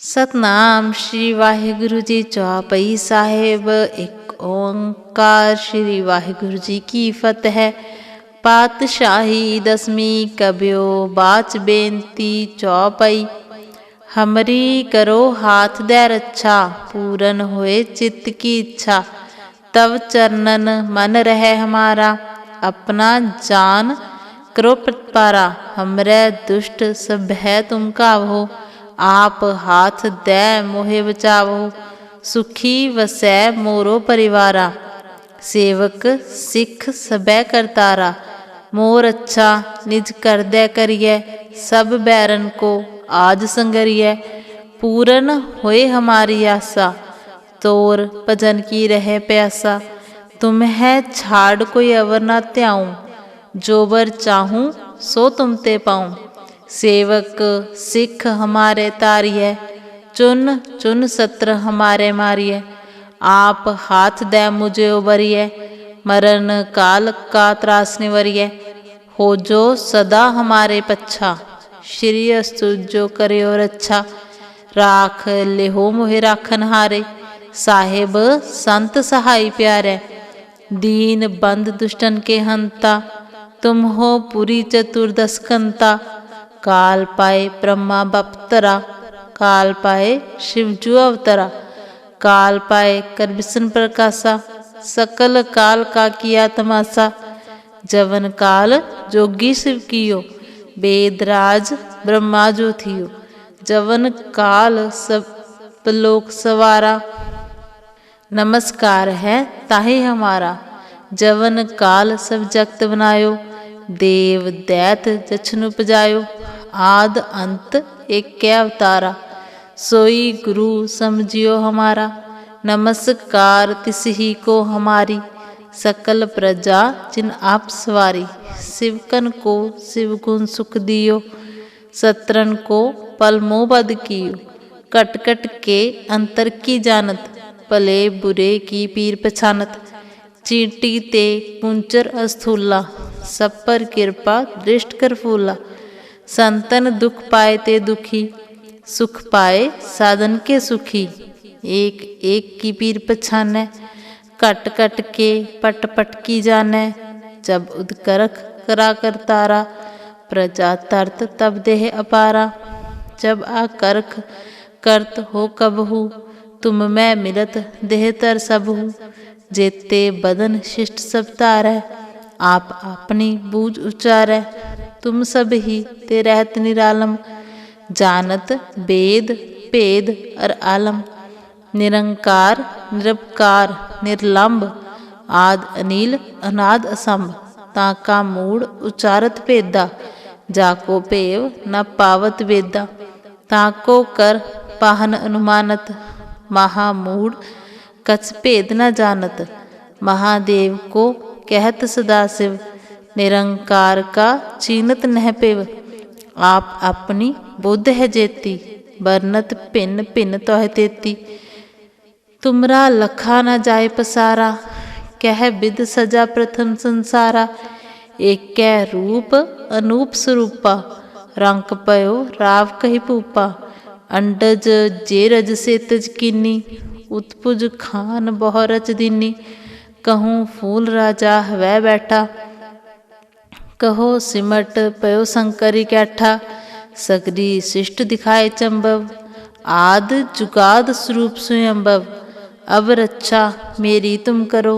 ਸਤਨਾਮ ਸ਼੍ਰੀ ਵਾਹਿਗੁਰੂ ਜੀ ਚੌਪਈ ਸਾਹਿਬ। ਇੱਕ ਓੰਕਾਰ ਸ਼੍ਰੀ ਵਾਹਿਗੁਰੂ ਜੀ ਕੀ ਫਤਿਹ। ਪਾਤਸ਼ਾਹੀ ਦਸਵੀਂ ਕਬਿਓ ਬਾਚ ਬੇਨਤੀ ਚੌਪਈ। ਹਮਰੀ ਕਰੋ ਹਾਥ ਦੇ ਰੱਛਾ, ਪੂਰਨ ਹੋਏ ਚਿੱਤ ਕੀ ਇੱਛਾ। ਤਵ ਚਰਨਨ ਮਨ ਰਹਿ ਹਮਾਰਾ, ਆਪਣਾ ਜਾਨ करो प्रतिपारा। हमरे दुष्ट सब है तुम कावहो, आप हाथ दे मोहे बचावो। सुखी वसै मोरो परिवारा, सेवक सिख सबै करतारा। मोर अच्छा निज कर दे करिए, सब बैरन को आज संगरिए। पूरन होए हमारी आसा, तोर भजन की रहे प्यासा। तुम है छाड़ कोई अवर ना त्याऊं, जो बर चाहूँ सो तुम ते पाऊँ। सेवक सिख हमारे तारिय, चुन चुन सत्र हमारे मारिय। आप हाथ दे मुझे उबरिय, मरण काल का त्रास निवरिय। हो जो सदा हमारे पच्छा, श्री अस्तु जो करे और अच्छा। राख लेहो मोहे राखन हारे, साहेब संत सहाय प्यारे। दीन बंद दुष्टन के हंता, तुम हो पुरी चतुर्दशकंता। काल पाए ब्रह्मा बपतरा, काल पाए शिवजू अवतरा। काल पाए कर विष्णु प्रकाशा, सकल काल का किया तमाशा। जवन काल जोगी शिव कियो, वेदराज ब्रह्मा जो थियो। जवन काल सब लोक सवारा, नमस्कार है ताहि हमारा। जवन काल सब जगत बनायो, देव दैत जछन उपजायो। आद अंत एक अवतारा, सोई गुरु समझियो हमारा। नमस्कार तिसही को हमारी, सकल प्रजा जिन आप सवारी। शिवकन को शिव गुण सुख दियो, सत्रन को पल मोह बद कियो। कट कट के अंतर की जानत, भले बुरे की पीर पछानत। चींटी ते कुंचर अस्थूला, सब पर कृपा दृष्ट कर फूला। संतन दुख पाए ते दुखी, सुख पाए साधन के सुखी। एक एक की पीर पछानै, कट कट के पट पट की जानै। जब उदकरख करा कर तारा, प्रजा तरत तब देह अपारा। जब आकरख करत हो कबहू, तुम मैं मिलत देह तर सबहू। जेते बदन शिष्ट सब तारै, आप अपनी बूझ उचारै। तुम सब ही ते रहत निरालम, जानत वेद भेद अर आलम। निरंकार निरपकार निर्लंब, आद अनिल अनाद असंभ। ताका मूड़ उचारत भेदा, जाको भेव न पावत वेदा। ताको कर पाहन अनुमानत, महामूढ़ कछ भेद न जानत। महादेव को कहत सदाशिव, निरंकार का चीनत नह पिव। आप अपनी बुद्ध है जेती, बरनत भिन्न भिन्न तोह तेती। तुमरा लखा न जाय पसारा, कह बिद सजा प्रथम संसारा। एक रूप अनूप स्वरूपा, रंक पयो राव कही पूपा। अंडज जे रज से तज कीनी, उत्पुज खान बहु रच दीनी। कहूँ फूल राजा हवै बैठा, कहो सिमट पयो शंकरी कैठा। सगरी शिष्ट दिखाए चंबव, आद जुगाद स्वरूप स्वयंभव। अब रक्षा मेरी तुम करो,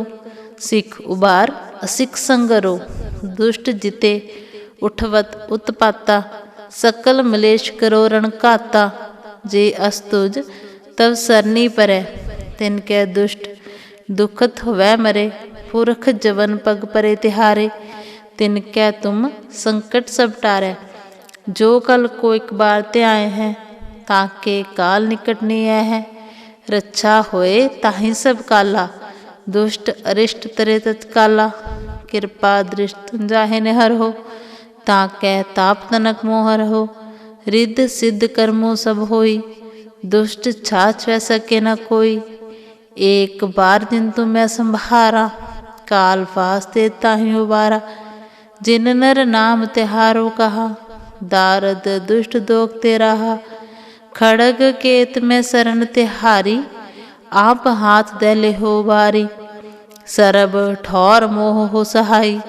सिख उबार असिख संगरो। दुष्ट जिते उठवत उत्पाता, सकल मलेश करो रणघाता। जे अस्तुज तब सरनी परै, तिनकै दुष्ट दुखत होवै मरे। पुरख जवन पग परे तिहारे, तिनकै तुम संकट सब टारै। जो कल को एक बार ते आए हैं, ताके काल निकट नहीं आए हैं। रक्षा होए ताहि सब काला, दुष्ट अरिष्ट तरे तत्काला। कृपा दृष्ट जाहे निहर हो, ताकै ताप तनक मोहर हो। रिद्ध सिद्ध कर्मों सब होई, दुष्ट छाछ वै सके न कोई। एक बार दिन तुम मैं संभारा, काल फास्ते ताहि उबारा। जिन नर नाम तिहारो कहा, दारद दुष्ट दोख ते रहा। खड़ग केत में शरण तिहारी, आप हाथ दे लेहो बारी। सरब ठौर मोह हो सहाई,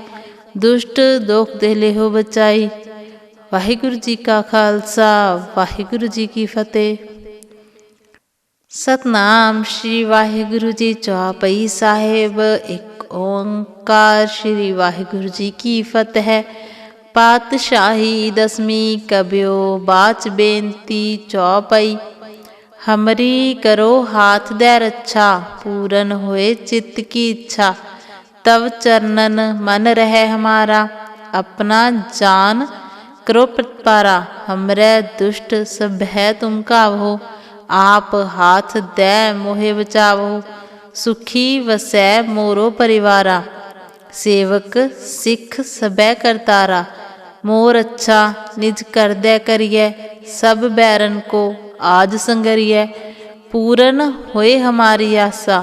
दुष्ट दोख दे लेहो बचाई। वाहिगुरु जी का खालसा, वाहिगुरु जी की फतेह। सतनाम श्री वाहिगुरु जी चौपाई साहेब। एक ओंकार श्री वाहिगुरु जी की फतेह। पातशाही दसवीं कब्यो बाच बेनती चौपाई। हमरी करो हाथ दे रक्षा, पूरन होए चित्त की इच्छा। तव चरणन मन रहे हमारा, अपना जान करो प्रतिपारा। हमरे दुष्ट सब है तुम कावहो, आप हाथ दे मोहे बचावो। सुखी वसै मोरो परिवारा, सेवक सिख सबै करतारा। मोर अच्छा निज कर दे करिए, सब बैरन को आज संगरिए। पूरन होए हमारी आशा,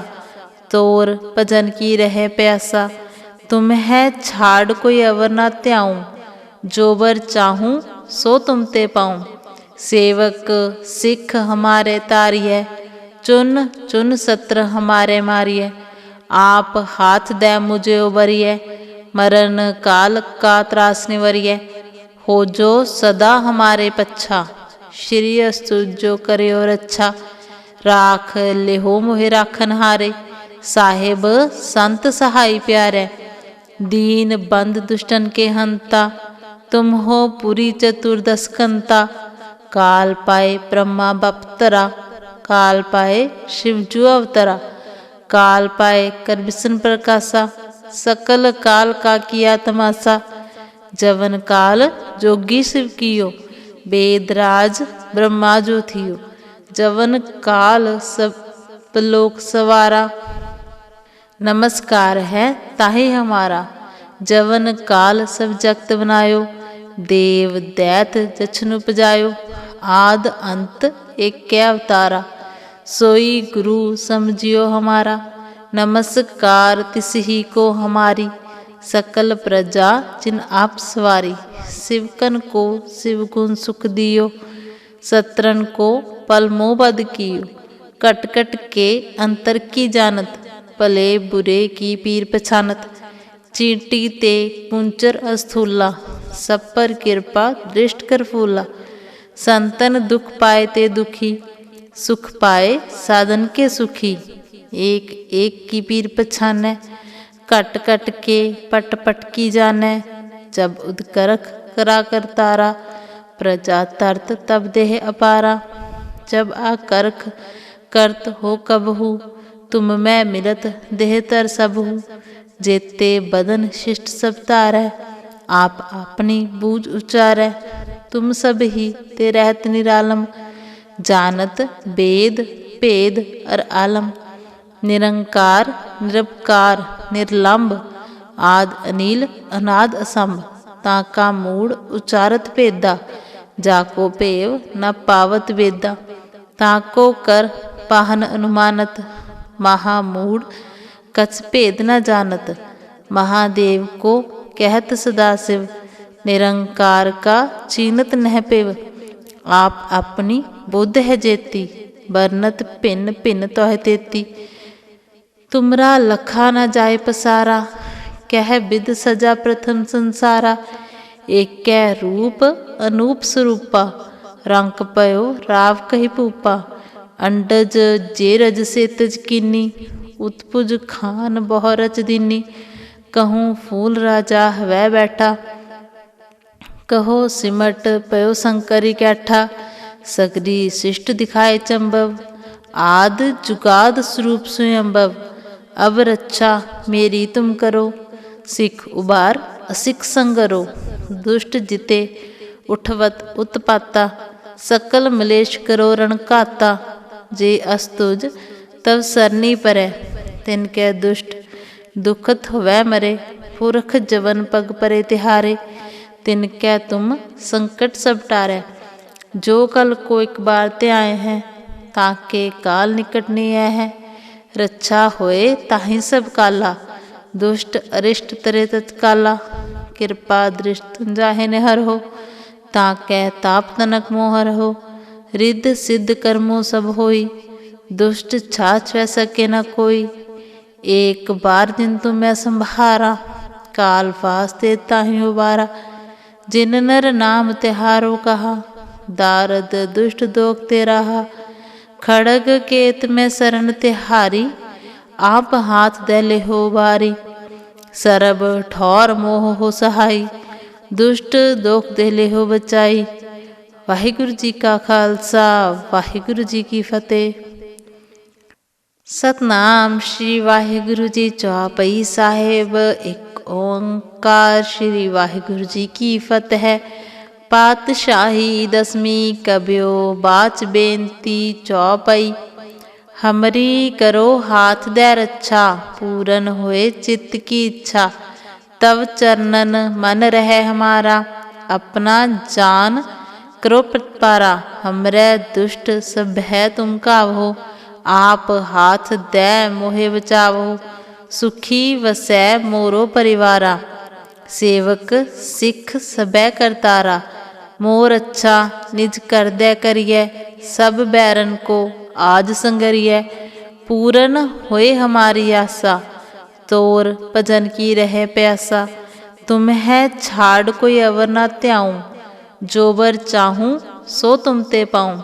तोर भजन की रहे प्यासा। तुम है छाड़ कोई अवर ना त्याऊं, जो बर चाहूं सो तुम ते पाऊं। सेवक सिख हमारे तारिए, चुन चुन सत्र हमारे मारिए। आप हाथ दे मुझे उबरिए, मरण काल का त्रास निवरिए। हो जो सदा हमारे पच्छा, श्री अस्तु जो करे और अच्छा। राख लेहो मोहे राखन हारे, साहेब संत सहाय प्यारे। दीन बंद दुष्टन के हंता, तुम हो पुरी चतुर्दशकंता। काल पाए ब्रह्मा बपतरा, काल पाए शिवजू अवतरा। काल पाए कर विष्णु प्रकाशा, सकल काल का किया तमाशा। जवन काल जोगी शिव कियो, वेदराज ब्रह्मा जो थियो। जवन काल सब लोक सवारा, नमस्कार है ताहि हमारा। जवन काल सब जगत बनायो, देव दैत जछन उपजायो। आद अंत एक अवतारा, सोई गुरु समझियो हमारा। नमस्कार तिसही को हमारी, सकल प्रजा जिन आप सवारी। शिवकन को शिव गुण सुख दियो, सत्रन को पल मोह बद कियो। कट कट के अंतर की जानत, भले बुरे की पीर पछानत। चींटी ते कुंचर अस्थूला, सब पर कृपा दृष्ट कर फूला। संतन दुख पाए ते दुखी, सुख पाए साधन के सुखी। एक एक की पीर पछानै, कट कट के पट पट की जानै। जब उदकरख करा कर तारा, प्रजा तरत तब देह अपारा। जब आकरख करत हो कबहू, तुम मैं मिलत देह तर सबहू। जेते बदन शिष्ट सब तारै, आप अपनी बूझ उचारै। तुम सब ही ते रहत निरालम, जानत वेद भेद अर आलम। निरंकार निरपकार निर्लंब, आद अनिल अनाद असंभ। ताका मूड उचारत भेदा, जाको भेव न पावत वेदा। ताको कर पाहन अनुमानत, महामूड कछ भेद न जानत। महादेव को कहत सदाशिव, निरंकार का चीनत नह पिव। आप अपनी बुद्ध है जेती, बरनत भिन्न भिन्न तोह तेती। तुमरा लखा न जाय पसारा, कह विद सजा प्रथम संसारा। एक रूप अनूप स्वरूपा, रंक पयो राव कही पूपा। अंडज जे रज से तज कीनी, उत्पुज खान बहु रच दीनी। कहूँ फूल राजा वह बैठा, कहो सिमट पयो शंकरी कैठा। सगरी शिष्ट दिखाए चंबव, आद जुगाद स्वरूप स्वयंभव। अब रक्षा मेरी तुम करो, सिख उबार असिख संगरो। दुष्ट जिते उठवत उत्पाता, सकल मलेश करो रणकाता। जे अस्तुज तब सरनी परै, तिनके दुष्ट दुखत होवै मरे। पुरख जवन पग परे तिहारे, तिनकै तुम संकट सब टारै। जो कल को एक बार ते आए हैं, ताके काल निकट नहीं आए हैं। रक्षा होए ताहि सब काला, दुष्ट अरिष्ट तरे तत्काला। कृपा दृष्ट जाहे निहर हो, ताकै ताप तनक मोहर हो। रिद्ध सिद्ध कर्मों सब होई, दुष्ट छाछ वह सके न कोई। एक बार दिन तुम मैं संभारा, काल फास्ते ताहि उबारा। जिन नर नाम तिहारो कहा, दारद दुष्ट दोख ते रहा। खड़ग केत में शरण तिहारी, आप हाथ दे ले हो बारी। सरब ठौर मोह हो सहाई, दुष्ट दोख दे ले हो बचाई। वाहिगुरु जी का खालसा, वाहिगुरु जी की फतेह। सतनाम श्री वाहिगुरु जी चौपाई साहेब। एक ओंकार श्री वाहिगुरु जी की फतेह। पातशाही दसवीं कब्यो बाच बेनती चौपाई। हमरी करो हाथ दे रक्षा, पूरन होए चित्त की इच्छा। तव चरणन मन रहे हमारा, अपना जान करो प्रतिपारा। हमरे दुष्ट सब है तुम कावहो, आप हाथ दे मोहे बचावो। सुखी वसै मोरो परिवारा, सेवक सिख सबै करतारा। मोर अच्छा निज कर दे करिए, सब बैरन को आज संगरिए। पूरन होए हमारी आशा, तोर भजन की रहे प्यासा। तुम है छाड़ कोई अवर ना त्याऊं, जो बर चाहूं सो तुम ते पाऊं।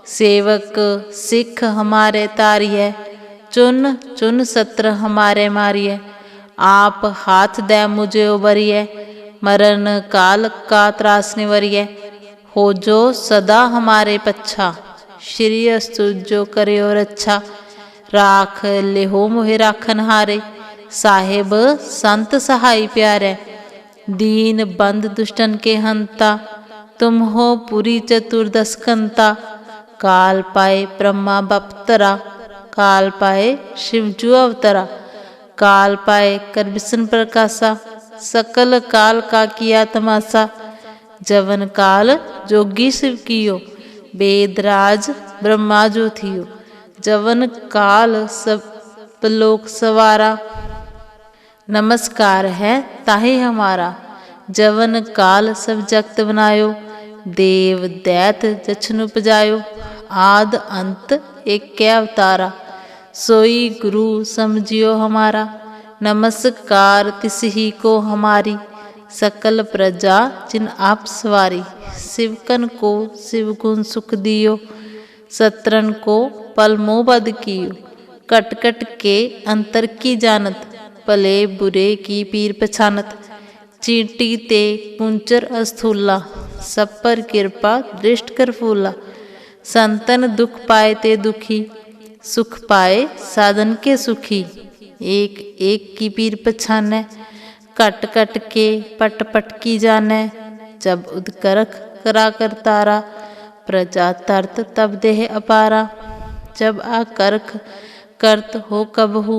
सेवक सिख हमारे तारिय, चुन चुन सत्र हमारे मारिय। आप हाथ दे मुझे उबरिय, मरण काल का त्रास निवरिय। हो जो सदा हमारे पच्छा, श्री अस्तु जो करे और अच्छा। राख ले हो मोहे राखन हारे, साहेब संत सहाय प्यारे। दीन बंद दुष्टन के हंता, तुम हो पुरी चतुर्दश कंता। काल पाए ब्रह्मा बपतरा, काल पाए शिवजू अवतरा। काल पाए कर विष्णु प्रकाशा, सकल काल का किया तमाशा। जवन काल जोगी शिव कियो, वेदराज ब्रह्मा जो थियो। जवन काल सब लोक सवारा, नमस्कार है ताहि हमारा। जवन काल सब जगत बनायो, देव दैत जछन उपजायो। आद अंत एक अवतारा, सोई गुरु समझियो हमारा। नमस्कार तिस ही को हमारी, सकल प्रजा जिन आप सवारी। शिवकन को शिव गुण सुख दियो, सत्रन को पल मोह बद कियो। कट कट के अंतर की जानत, भले बुरे की पीर पछानत। चींटी ते कुंचर अस्थूला, सब पर कृपा दृष्ट कर फूला। संतन दुख पाए ते दुखी, सुख पाए साधन के सुखी। एक एक की पीर पछानै, कट कट के पट पट की जानै। जब उदकरख करा कर तारा, प्रजा तरत तब देह अपारा। जब आकरख करत हो कबहू,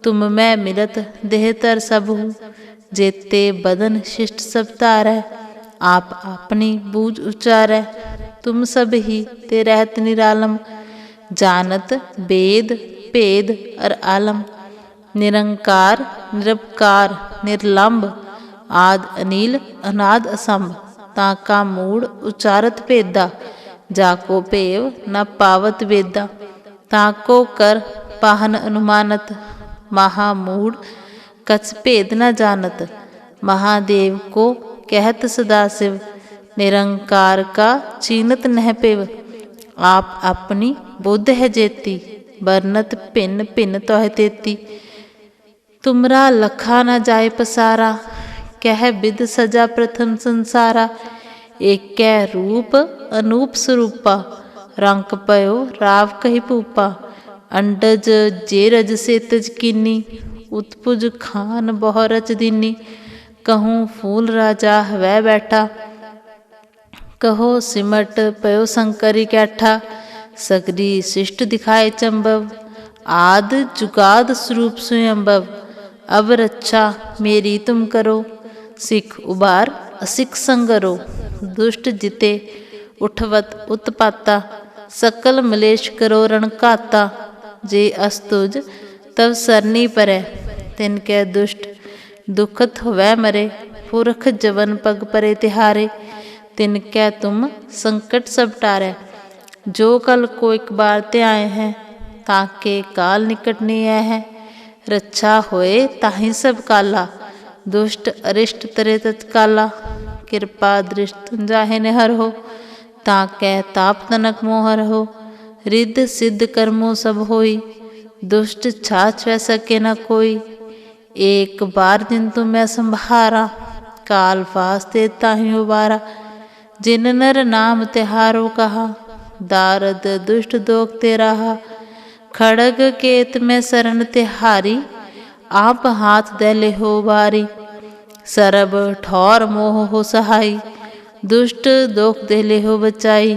तुम मैं मिलत देह तर सबहू। जेते बदन शिष्ट सब तारै, आप अपनी बूझ उचारै। तुम सब ही ते रहत निरालम, जानत वेद भेद अर आलम। निरंकार निरपकार निर्लंब, आद अनिल अनाद असंभ। ताका मूड उचारत भेदा, जाको भेव न पावत वेदा। ताको कर पाहन अनुमानत, महामूढ़ कछ भेद न जानत। महादेव को कहत सदाशिव, निरंकार का चीनत नह पिव। आप अपनी बुद्ध है जेती, बरनत भिन्न भिन्न तोह तेती। तुमरा लखा न जाय पसारा, कह बिद सजा प्रथम संसारा। एक रूप अनूप स्वरूपा, रंक पयो राव कही पूपा। अंडज जे रज से तज कीनी, उत्पुज खान बहु रच दीनी। कहूँ फूल राजा हवै बैठा, कहो सिमट पयो शंकरी कैठा। सगरी शिष्ट दिखाए चंबव, आद जुगाद स्वरूप स्वयंभव। अब रक्षा मेरी तुम करो, सिख उबार असिख संगरो। दुष्ट जिते उठवत उत्पाता, सकल मलेश करो रणकाता। जे अस्तुज तब सरनी परै, तिनकै दुष्ट दुखत होवै मरे। पुरख जवन पग परे तिहारे, तिनकै तुम संकट सब टारै। जो कल को एक बार ते आए हैं, ताके काल निकट नहीं आए है। रक्षा होए ताहि सब काला, दुष्ट अरिष्ट तरे तत्काला। कृपा दृष्ट जाहे निहर हो, ताकै ताप तनक मोहर हो। रिद्ध सिद्ध कर्मों सब होई, दुष्ट छाछ वै सके न कोई। एक बार दिन तुम मैं संभारा, काल वास्ते ताहि उबारा। जिन नर नाम तिहारो कहा, दारद दुष्ट दोख ते रहा। खड़ग केत में शरण तिहारी, आप हाथ दे ले हो बारी। सरब ठौर मोह हो सहाई, दुष्ट दोख दे ले हो बचाई।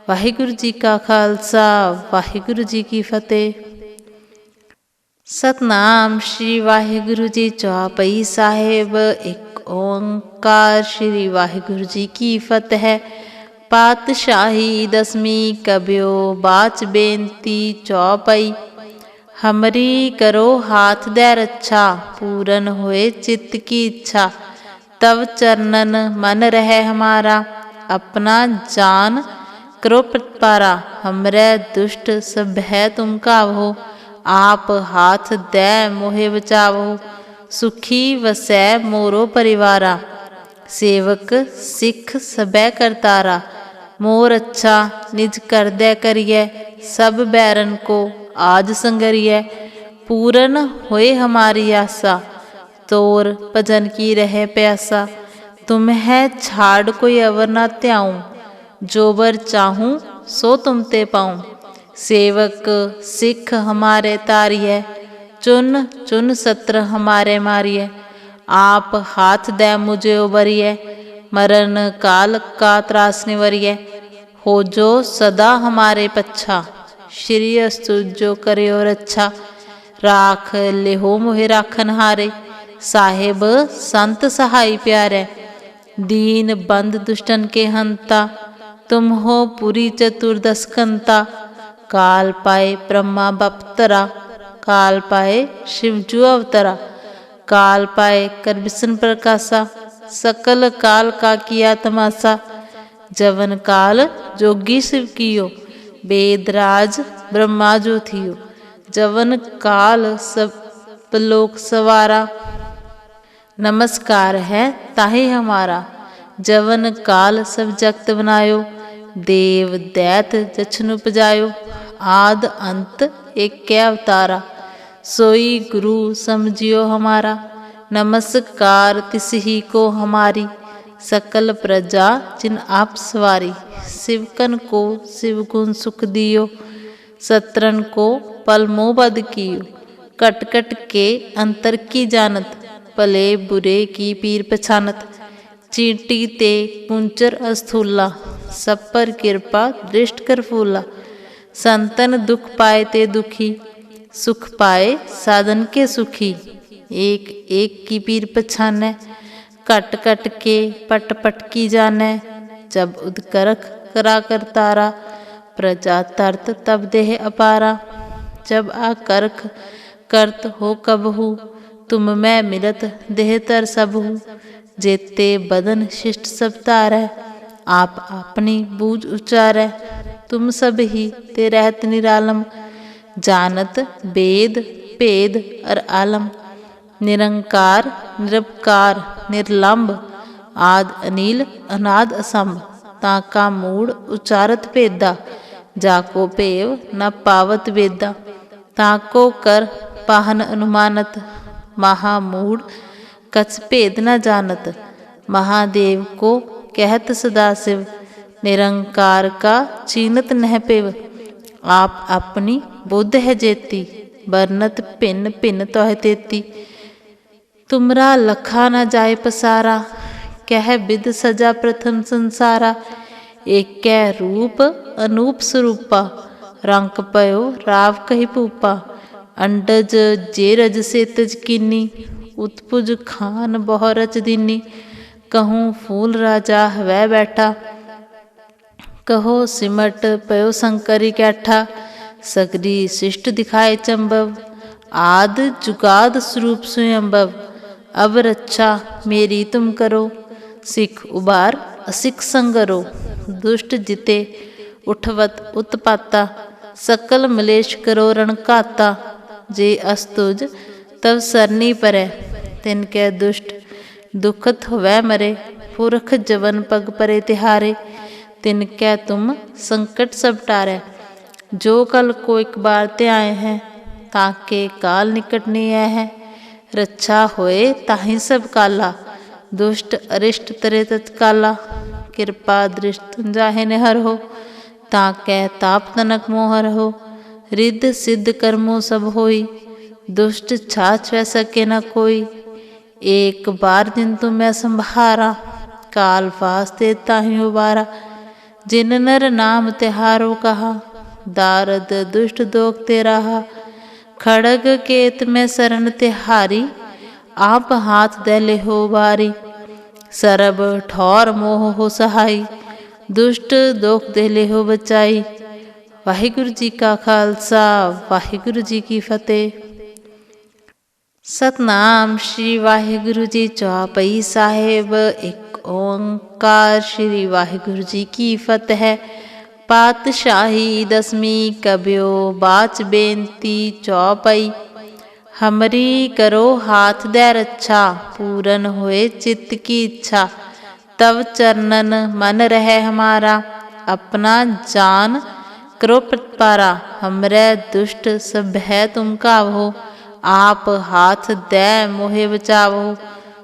वाहिगुरु जी का खालसा, वाहिगुरु जी की फतेह। सतनाम श्री वाहिगुरु जी चौपाई साहेब। एक ओंकार श्री वाहिगुरु जी की फतेह। पातशाही दसवीं कब्यो बाच बेनती चौपाई। हमरी करो हाथ दे रक्षा, पूरन होए चित्त की इच्छा। तव चरणन मन रहे हमारा, अपना जान करो प्रतिपारा। हमरे दुष्ट सब है तुम कावहो, आप हाथ दे मोहे बचावो। सुखी वसै मोरो परिवारा, सेवक सिख सबै करतारा। मोर अच्छा निज कर दे करिए, सब बैरन को आज संगरिए। पूरन होए हमारी आशा, तोर भजन की रहे प्यासा। तुम है छाड़ कोई अवर ना त्याऊं, जो बर चाहूं सो तुम ते पाऊं। सेवक सिख हमारे तारिय, चुन चुन सत्र हमारे मारिय। आप हाथ दे मुझे उबरिय, मरण काल का त्रास निवरिय। हो जो सदा हमारे पच्छा, श्री अस्तु जो करियो रक्षा। राख लेहो मोहे राखन हारे, साहेब संत सहाय प्यारे। दीन बंद दुष्टन के हंता, तुम हो पुरी चतुर्दश कंता। काल पाए ब्रह्मा बपतरा, काल पाए शिवजू अवतरा। काल पाए कर विष्णु प्रकाशा, सकल काल का किया तमाशा। जवन काल जोगी शिव कियो, वेदराज ब्रह्मा जो थियो। जवन काल सब लोक सवारा, नमस्कार है ताहि हमारा। जवन काल सब जगत बनायो, देव दैत जछन उपजायो। आद अंत एक अवतारा, सोई गुरु समझियो हमारा। नमस्कार तिसही को हमारी, सकल प्रजा जिन आप सवारी। शिवकन को शिव गुण सुख दियो, सत्रन को पल मोह बद कियो। कट कट के अंतर की जानत, भले बुरे की पीर पछानत। चींटी ते कुंचर अस्थूला, सब पर कृपा दृष्ट कर फूला। संतन दुख पाए ते दुखी, सुख पाए साधन के सुखी। एक एक की पीर पछाने, कट कट के पट पट की जाने। जब उदकरख करा कर तारा, प्रजा तरत तब देह अपारा। जब आकरख करत हो कबहू, तुम मैं मिलत देह तर सबहू। जेते बदन शिष्ट सब तारै, आप अपनी बूझ उचारै। तुम सब ही ते रहत निरालम, जानत वेद भेद अर आलम। निरंकार निरपकार निर्लंब, आद अनिल अनाद असंभ। ताका मूड उचारत भेदा, जाको भेव न पावत वेदा। ताको कर पाहन अनुमानत, महामूड कछ भेद न जानत। महादेव को कहत सदाशिव, निरंकार का चीनत नह पिव। आप अपनी बुद्ध है जेती, बरनत भिन्न भिन्न तोह तेती। तुमरा लखा न जाय पसारा, कह बिद सजा प्रथम संसारा। एक रूप अनूप स्वरूपा, रंक पयो राव कही पूपा। अंडज जे रज से तज कीनी, उत्पुज खान बहु रच दीनी। कहूँ फूल राजा वह बैठा, कहो सिमट पयो शंकरी कैठा। सगरी शिष्ट दिखाए चंबव, आद जुगाद स्वरूप स्वयंभव। अब रक्षा मेरी तुम करो, सिख उबार असिख संगरो। दुष्ट जिते उठवत उत्पाता, सकल मलेश करो रण घाता। जे अस्तुज तब सरनी परै, तिनकै दुष्ट दुखत होवै मरे। पुरख जवन पग परे तिहारे, तिनकै तुम संकट सब टारै। जो कल को एक बार त्याए है, ताके काल निकट नहीं है। रक्षा होए ताहि सब काला, दुष्ट अरिष्ट तरे तत्काला। कृपा दृष्ट जाहे निहर हो, ताकै ताप तनक मोहर हो। रिद्ध सिद्ध कर्मों सब होई, दुष्ट छाछ वै सके न कोई। एक बार दिन तुम्हें संभारा, काल वास्ते ताहि उबारा। जिन नर नाम तिहारो कहा, दारद दुष्ट दोख ते रहा। खड़ग केत में शरण तिहारी, आप हाथ दे लेहो बारी। सरब ठौर मोह हो सहाई, दुष्ट दोख दे लेहो बचाई। वाहिगुरु जी का खालसा, वाहिगुरु जी की फतेह। सतनाम श्री वाहिगुरु जी चौपाई साहेब। एक ओंकार श्री वाहिगुरु जी की फतेह। पातशाही दसवीं कब्यो बाच बेनती चौपाई। हमरी करो हाथ दे रक्षा, पूरन होए चित्त की इच्छा। तव चरणन मन रहे हमारा, अपना जान करो प्रतिपारा। हमरे दुष्ट सब है तुम कावहो, आप हाथ दे मोहे बचावो।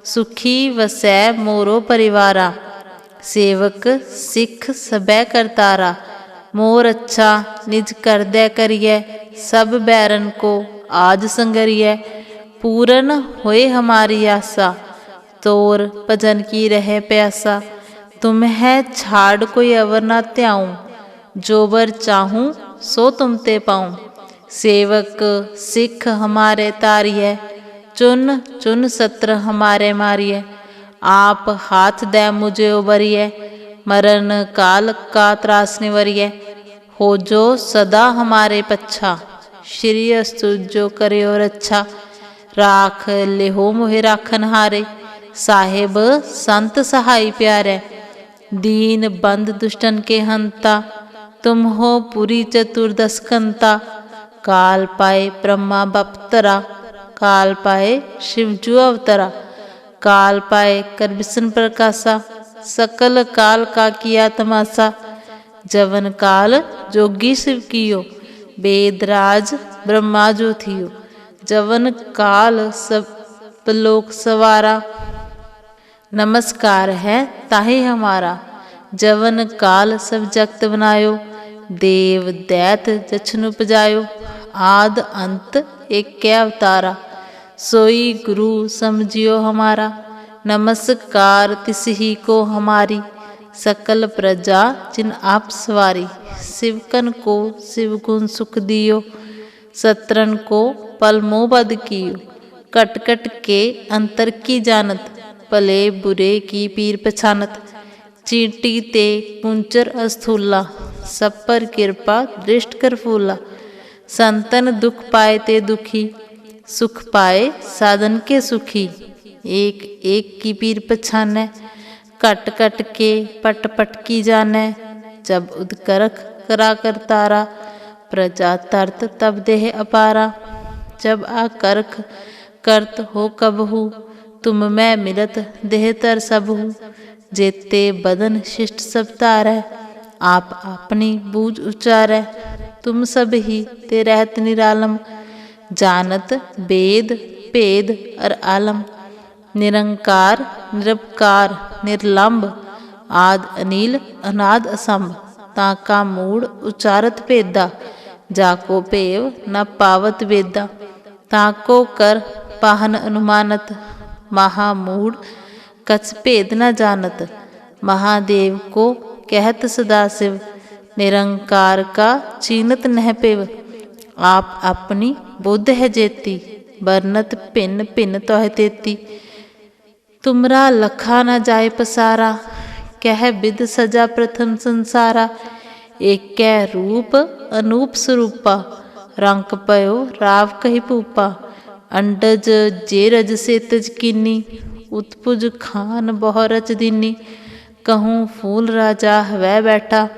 सुखी वसै मोरो परिवारा, सेवक सिख सबै करतारा। मोर अच्छा निज कर दे करिए, सब बैरन को आज संगरिए। पूरन होए हमारी आशा, तोर भजन की रहे प्यासा। तुम है छाड़ कोई अवर ना त्याऊं, जो बर चाहूं सो तुम ते पाऊं। सेवक सिख हमारे तारिय, चुन चुन सत्र हमारे मारिय। आप हाथ दे मुझे उबरिय, मरण काल का त्रास निवरिय। हो जो सदा हमारे पच्छा, श्री अस्तु जो करियो रक्षा। राख लेहो मोहि राखन हारे, साहेब संत सहाय प्यारे। दीन बंद दुष्टन के हंता, तुम हो पुरी चतुर्दश कंता। काल पाए ब्रह्मा बपतरा, काल पाए शिवजू अवतरा। काल पाए कर विष्णु प्रकाशा, सकल काल का किया तमाशा। जवन काल जोगी शिव कियो, वेदराज ब्रह्मा जो थियो। जवन काल सब लोक सवारा, नमस्कार है ताहि हमारा। जवन काल सब जगत बनायो, देव दैत जछन उपजायो। आद अंत एक अवतारा, सोई गुरु समझियो हमारा। नमस्कार तिसही को हमारी, सकल प्रजा जिन आप सवारी। शिवकन को शिव गुण सुख दियो, सत्रन को पल मोह बद कियो। कट कट के अंतर की जानत, भले बुरे की पीर पछानत। चींटी ते कुंचर अस्थूला, सब पर कृपा दृष्ट कर फूला। संतन दुख पाए ते दुखी, सुख पाए साधन के सुखी। एक एक की पीर पछानै, कट कट के पट पट की जानै। जब उदकरख करा कर तारा, प्रजा तरत तब देह अपारा। जब आकरख करत हो कबहू, तुम मैं मिलत देह तर सबहू। जेते बदन शिष्ट सब तारै, आप अपनी बूझ उचारै। तुम सब ही ते रहत निरालम, जानत वेद भेद अर आलम। निरंकार निरपकार निर्लंब, आद अनिल अनाद असंभ। ताका मूड उचारत भेदा, जाको भेव न पावत वेदा। ताको कर पाहन अनुमानत, महामूड कछ भेद न जानत। महादेव को कहत सदाशिव, निरंकार का चीनत नह पिव। आप अपनी बुद्ध है जेती, बरनत भिन्न भिन्न तोह तेती। तुमरा लखा न जाय पसारा, कह विद सजा प्रथम संसारा। एक रूप अनूप स्वरूपा, रंक पयो राव कही पूपा। अंडज जे रज से तज कीनी, उत्पुज खान बहु रच दीनी। कहूँ फूल राजा हवै बैठा,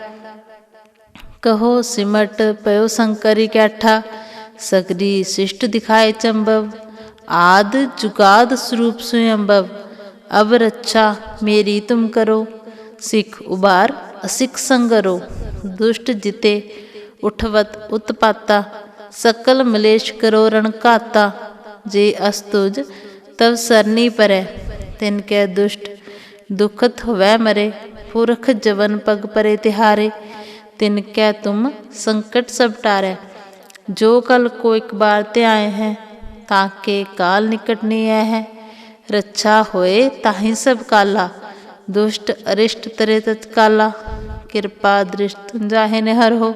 कहो सिमट पयो संकरी कैठा, सगरी शिष्ट दिखाए चंबव। आद जुगाद स्वरूप स्वयंभव, अब रक्षा मेरी तुम करो। सिख उबार असिख संगरो, दुष्ट जिते उठवत उत्पाता। सकल मलेश करो रण घाता, जे अस्तुज तब सरनी परै। तिनकै दुष्ट दुखत होवै मरे, पुरख जवन पग परे तिहारे। तिनकै तुम संकट सब टारै, जो कल को एक बार त्याए है। ताके काल निकट नहीं है, रक्षा होए ताहि सब काला। दुष्ट अरिष्ट तरे तत्काला, कृपा दृष्ट जाहे निहर हो।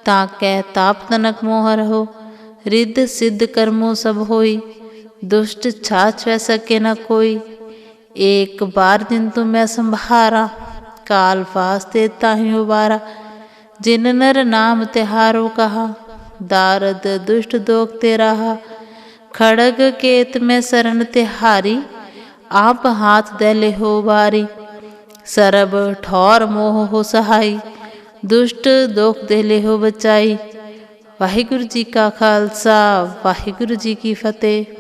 ताकै ताप तनक मोहर हो, रिद्ध सिद्ध कर्मों सब होई। दुष्ट छाछ वै सके न कोई, एक बार दिन तुम मैं संभारा। काल फास्ते ताहि उबारा, जिन नर नाम तिहारो कहा। दारद दुष्ट दोख ते रहा, खड़ग केत में शरण तिहारी। आप हाथ दे ले हो बारी, सरब ठौर मोह हो सहाई। दुष्ट दोख दे ले हो बचाई। वाहिगुरु जी का खालसा, वाहिगुरु जी की फतेह।